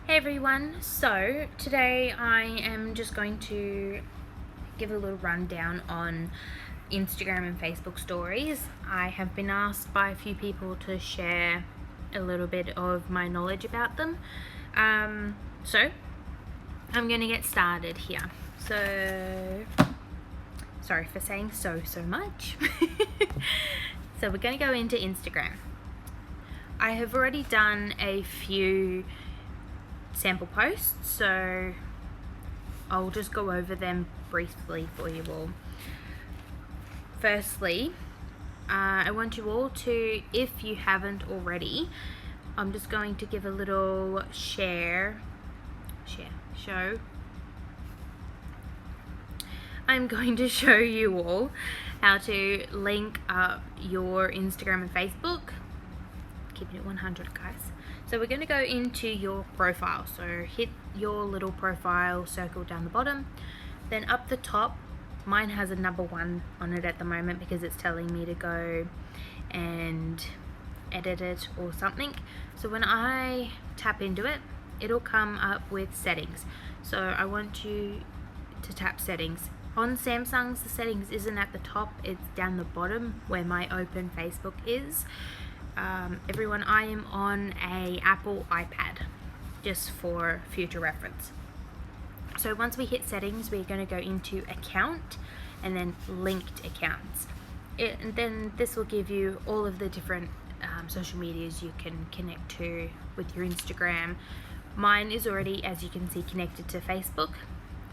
Hey everyone, so today I am just going to give a little rundown on Instagram and Facebook stories. I have been asked by a few people to share a little bit of my knowledge about them. So I'm going to get started here. So, sorry for saying so much. So we're going to go into Instagram. I have already done a few sample posts, so I'll just go over them briefly for you all. Firstly, I want you all to, if you haven't already, I'm just going to give a little show. I'm going to show you all how to link up your Instagram and Facebook. Keeping it 100, guys. So we're going to go into your profile. So hit your little profile circle down the bottom. Then up the top, mine has a number 1 on it at the moment because it's telling me to go and edit it or something. So when I tap into it, it'll come up with settings. So I want you to tap settings. On Samsung's, the settings isn't at the top, it's down the bottom where my open Facebook is. Everyone, I am on a Apple iPad, just for future reference. So once we hit settings, we're going to go into account and then linked accounts. And then this will give you all of the different social medias you can connect to with your Instagram. Mine is already, as you can see, connected to Facebook.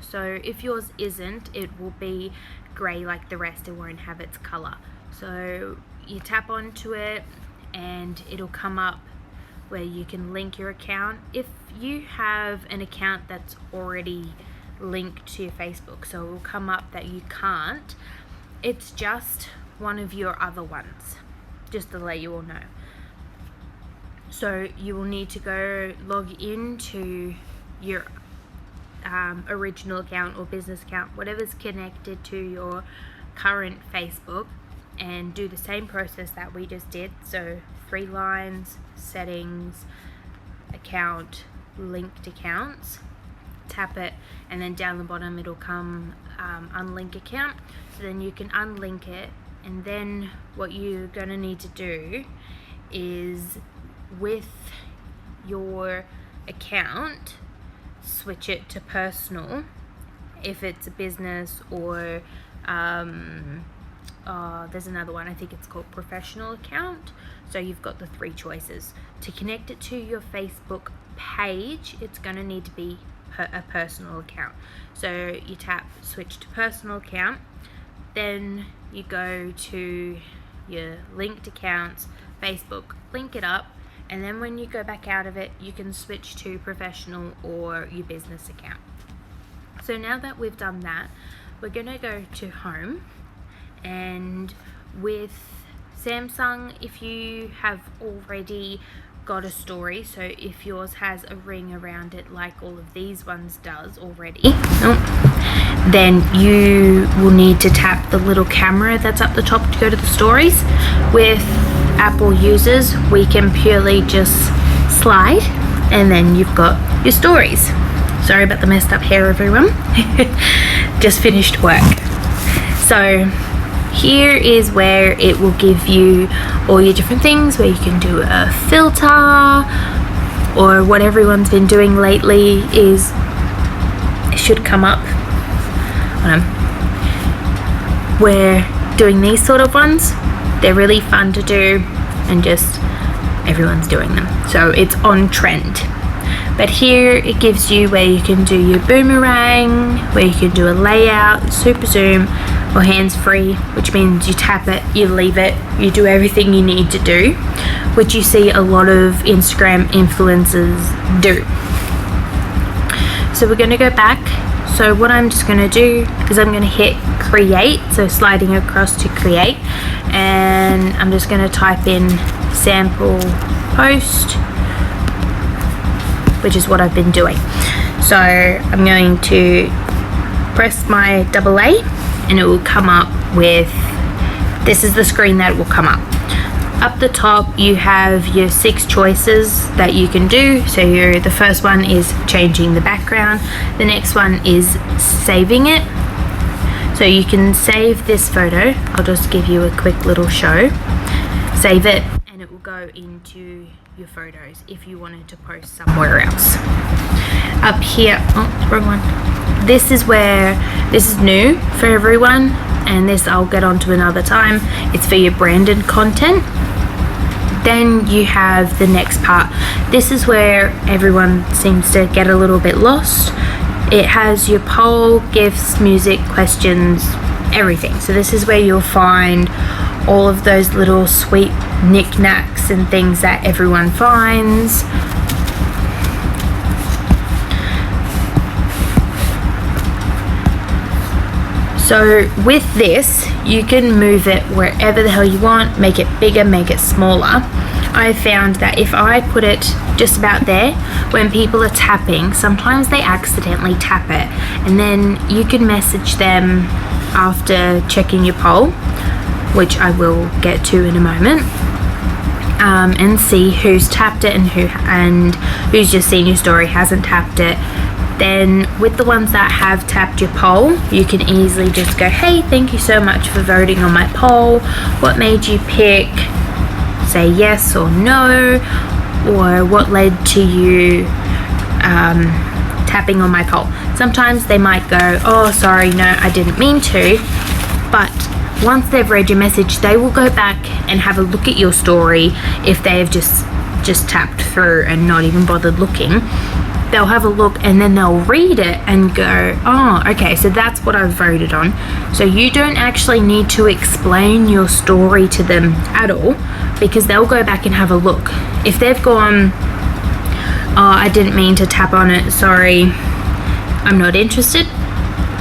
So if yours isn't, it will be grey like the rest. It won't have its color. So you tap onto it and it'll come up where you can link your account. If you have an account that's already linked to your Facebook, so it will come up that you can't, it's just one of your other ones, just to let you all know. So you will need to go log into your original account or business account, whatever's connected to your current Facebook, and do the same process that we just did. So 3 lines, settings, account, linked accounts, tap it, and then down the bottom it'll come unlink account. So then you can unlink it, and then what you're going to need to do is with your account switch it to personal if it's a business, or there's another one, I think it's called professional account. So you've got the 3 choices. To connect it to your Facebook page, it's going to need to be a personal account. So you tap switch to personal account, then you go to your linked accounts, Facebook, link it up, and then when you go back out of it, you can switch to professional or your business account. So now that we've done that, we're going to go to home. And with Samsung, if you have already got a story, so if yours has a ring around it like all of these ones does already, then you will need to tap the little camera that's up the top to go to the stories. With Apple users, we can purely just slide and then you've got your stories. Sorry about the messed up hair, everyone. Just finished work. So here is where it will give you all your different things, where you can do a filter, or what everyone's been doing lately is, it should come up, we're doing these sort of ones. They're really fun to do, and just everyone's doing them, so it's on trend. But here it gives you where you can do your boomerang, where you can do a layout, super zoom, or hands-free, which means you tap it, you leave it, you do everything you need to do, which you see a lot of Instagram influencers do. So we're going to go back. So what I'm just going to do is I'm going to hit create, so sliding across to create, and I'm just going to type in sample post, which is what I've been doing. So I'm going to press my AA and it will come up with, this is the screen that will come up. up the top you have your 6 choices that you can do. So the first one is changing the background, the next one is saving it. So you can save this photo. I'll just give you a quick little show. Save it and it will go into your photos if you wanted to post somewhere else. Up here, oh, wrong one. This is new for everyone, and this I'll get onto another time. It's for your branded content. Then you have the next part. This is where everyone seems to get a little bit lost. It has your poll, gifts, music, questions, everything. So this is where you'll find all of those little sweet knickknacks and things that everyone finds. So with this, you can move it wherever the hell you want, make it bigger, make it smaller. I found that if I put it just about there, when people are tapping, sometimes they accidentally tap it, and then you can message them after checking your poll, which I will get to in a moment, and see who's tapped it and who's just seen your story hasn't tapped it. Then with the ones that have tapped your poll, you can easily just go, hey, thank you so much for voting on my poll. What made you pick? Say yes or no, or what led to you tapping on my poll. Sometimes they might go, oh, sorry, no, I didn't mean to. But once they've read your message, they will go back and have a look at your story. If they have just tapped through and not even bothered looking, they'll have a look and then they'll read it and go, oh, okay, so that's what I've voted on. So you don't actually need to explain your story to them at all, because they'll go back and have a look. If they've gone, oh, I didn't mean to tap on it, sorry, I'm not interested,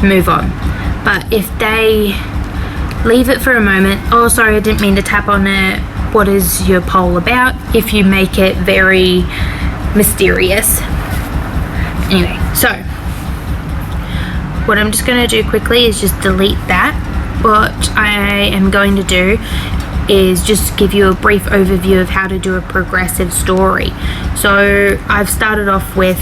move on. But if they leave it for a moment, oh, sorry, I didn't mean to tap on it, what is your poll about? If you make it very mysterious. Anyway, so what I'm just going to do quickly is just delete that. What I am going to do is just give you a brief overview of how to do a progressive story. So I've started off with,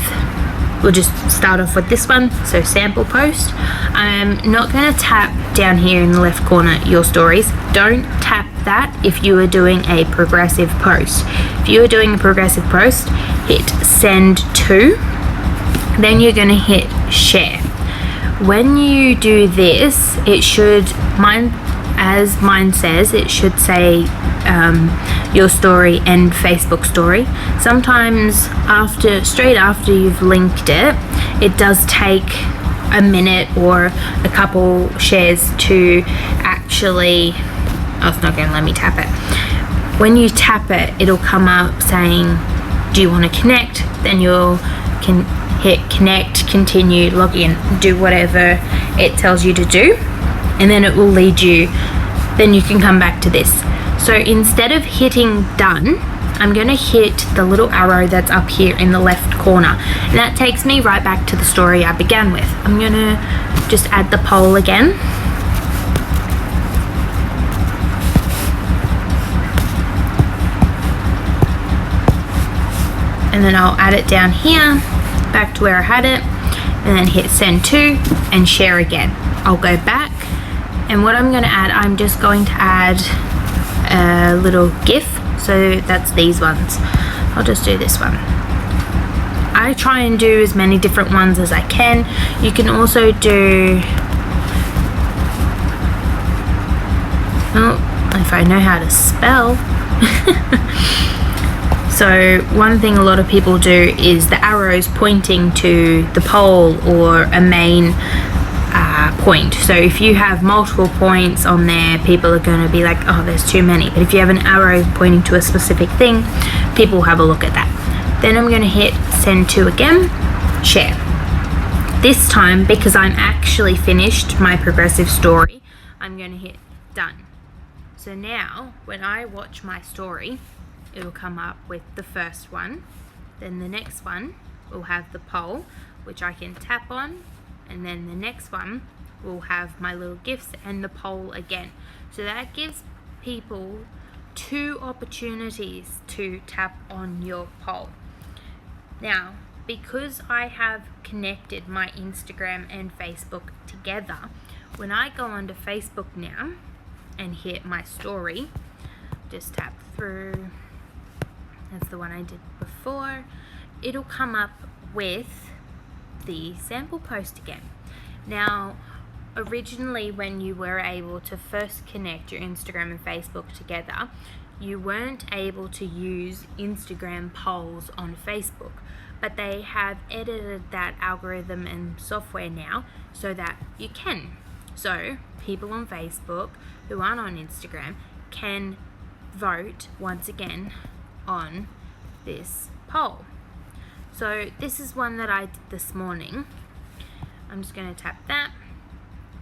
we'll just start off with this one, so sample post. I'm not going to tap down here in the left corner your stories. Don't tap that if you are doing a progressive post. If you are doing a progressive post, hit send to. Then you're going to hit share. When you do this, it should, as mine says, it should say your story and Facebook story. Sometimes straight after you've linked it, it does take a minute or a couple shares to actually, oh, it's not going to let me tap it. When you tap it, it'll come up saying, do you want to connect? Then you can hit connect, continue, log in, do whatever it tells you to do, and then it will lead you, then you can come back to this. So instead of hitting done, I'm going to hit the little arrow that's up here in the left corner, and that takes me right back to the story I began with. I'm going to just add the poll again. And then I'll add it down here, back to where I had it, and then hit send to and share again. I'll go back, and what I'm going to add, I'm just going to add a little GIF. So that's these ones. I'll just do this one. I try and do as many different ones as I can. You can also do, oh, if I know how to spell. So one thing a lot of people do is the arrows pointing to the poll or a main point. So if you have multiple points on there, people are going to be like, oh, there's too many. But if you have an arrow pointing to a specific thing, people will have a look at that. Then I'm going to hit send to again, share. This time, because I'm actually finished my progressive story, I'm going to hit done. So now when I watch my story, it'll come up with the first one, then the next one will have the poll, which I can tap on, and then the next one will have my little gifts and the poll again. So that gives people 2 opportunities to tap on your poll. Now, because I have connected my Instagram and Facebook together, when I go onto Facebook now and hit my story, just tap through, that's the one I did before, it'll come up with the sample post again. Now, originally when you were able to first connect your Instagram and Facebook together, you weren't able to use Instagram polls on Facebook, but they have edited that algorithm and software now so that you can. So people on Facebook who aren't on Instagram can vote once again on this poll. So this is one that I did this morning. I'm just going to tap that.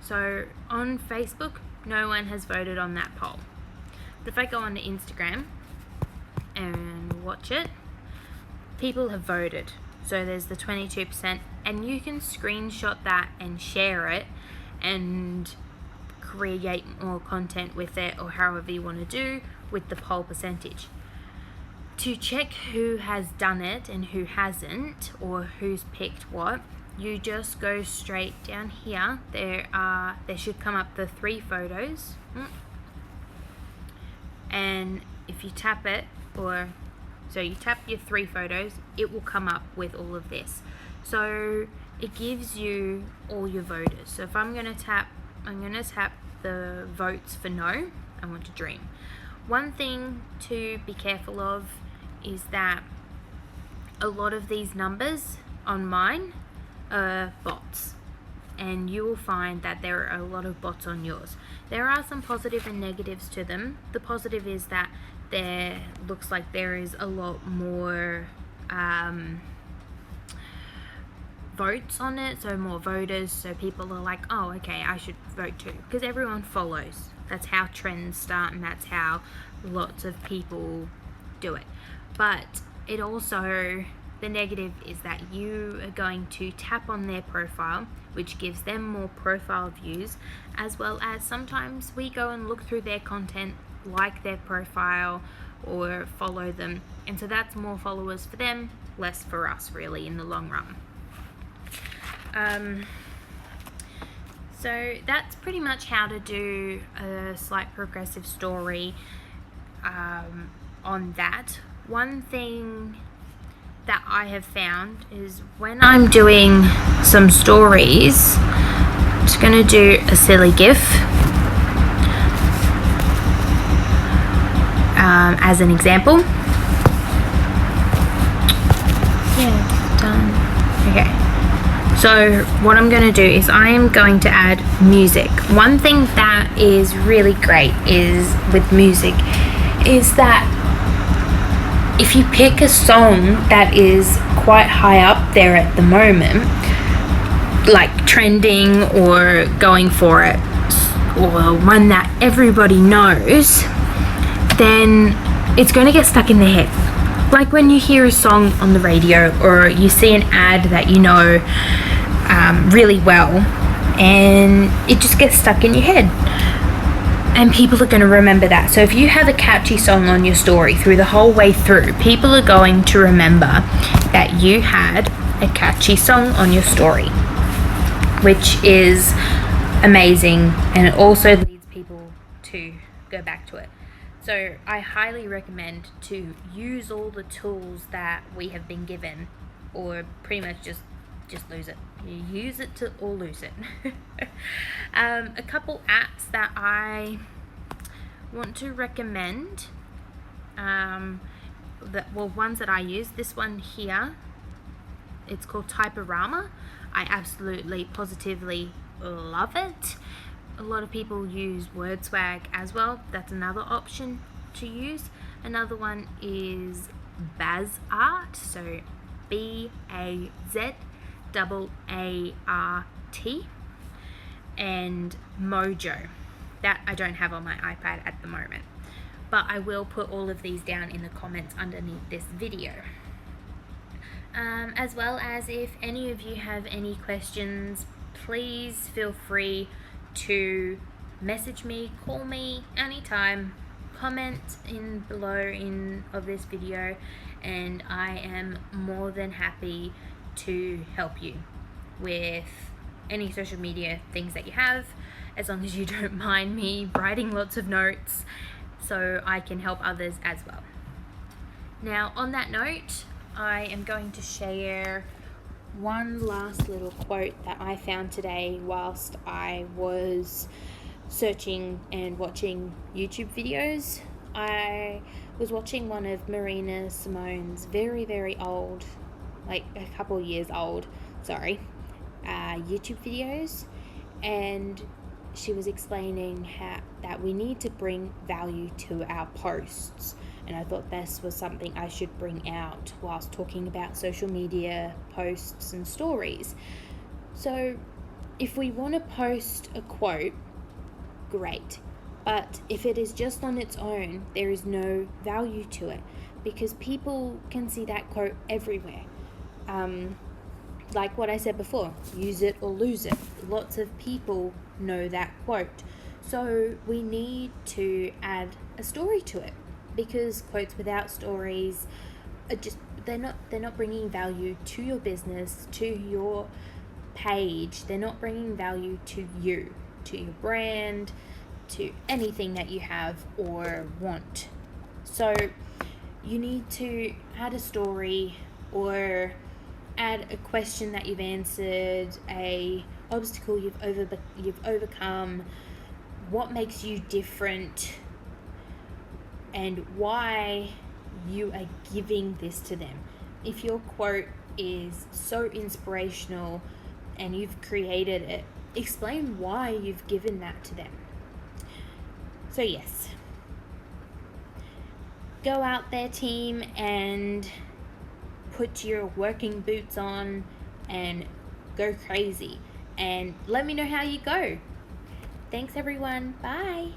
So on Facebook, no one has voted on that poll. But if I go on to Instagram and watch it, people have voted. So there's the 22%, and you can screenshot that and share it and create more content with it, or however you want to do with the poll percentage. To check who has done it and who hasn't, or who's picked what, you just go straight down here. There should come up the 3 photos, and if you tap it, so you tap your 3 photos, it will come up with all of this. So it gives you all your voters. So if I'm gonna tap the votes for no, I want to dream. One thing to be careful of is that a lot of these numbers on mine are bots, and you will find that there are a lot of bots on yours. There are some positive and negatives to them. The positive is that there looks like there is a lot more votes on it, so more voters, so people are like, oh, okay, I should vote too, because everyone follows. That's how trends start, and that's how lots of people do it. But it also, the negative is that you are going to tap on their profile, which gives them more profile views, as well as sometimes we go and look through their content, like their profile or follow them, and so that's more followers for them, less for us really in the long run. So that's pretty much how to do a slight progressive story on that. One thing that I have found is when I'm doing some stories, I'm just going to do a silly GIF as an example. Yeah, done. Okay. So what I'm going to do is I am going to add music. One thing that is really great is with music is that if you pick a song that is quite high up there at the moment, like trending or going for it, or one that everybody knows, then it's going to get stuck in their head. Like when you hear a song on the radio, or you see an ad that you know really well, and it just gets stuck in your head, and people are going to remember that. So if you have a catchy song on your story through the whole way through, people are going to remember that you had a catchy song on your story, which is amazing, and it also leads people to go back to it. So I highly recommend to use all the tools that we have been given, or pretty much just lose it. You use it or lose it. A couple apps that I want to recommend, ones that I use. This one here, it's called Typorama. I absolutely, positively love it. A lot of people use WordSwag as well. That's another option to use. Another one is BazArt, so BazAart, and Mojo. That I don't have on my iPad at the moment, but I will put all of these down in the comments underneath this video. As well as if any of you have any questions, please feel free to message me, call me anytime. comment in below of this video, and I am more than happy to help you with any social media things that you have, as long as you don't mind me writing lots of notes so I can help others as well. Now, on that note, I am going to share one last little quote that I found today whilst I was searching and watching YouTube videos. I was watching one of Marina Simone's very old, like a couple years old, YouTube videos, and she was explaining that we need to bring value to our posts, and I thought this was something I should bring out whilst talking about social media posts and stories. So if we want to post a quote, great, but if it is just on its own, there is no value to it, because people can see that quote everywhere. Like what I said before, use it or lose it. Lots of people know that quote. So we need to add a story to it, because quotes without stories are just, they're not bringing value to your business, to your page. They're not bringing value to you, to your brand, to anything that you have or want. So you need to add a story, or add a question that you've answered, a obstacle you've overcome, what makes you different, and why you are giving this to them. If your quote is so inspirational and you've created it, explain why you've given that to them. So yes, go out there, team, and put your working boots on and go crazy, and let me know how you go. Thanks everyone. Bye.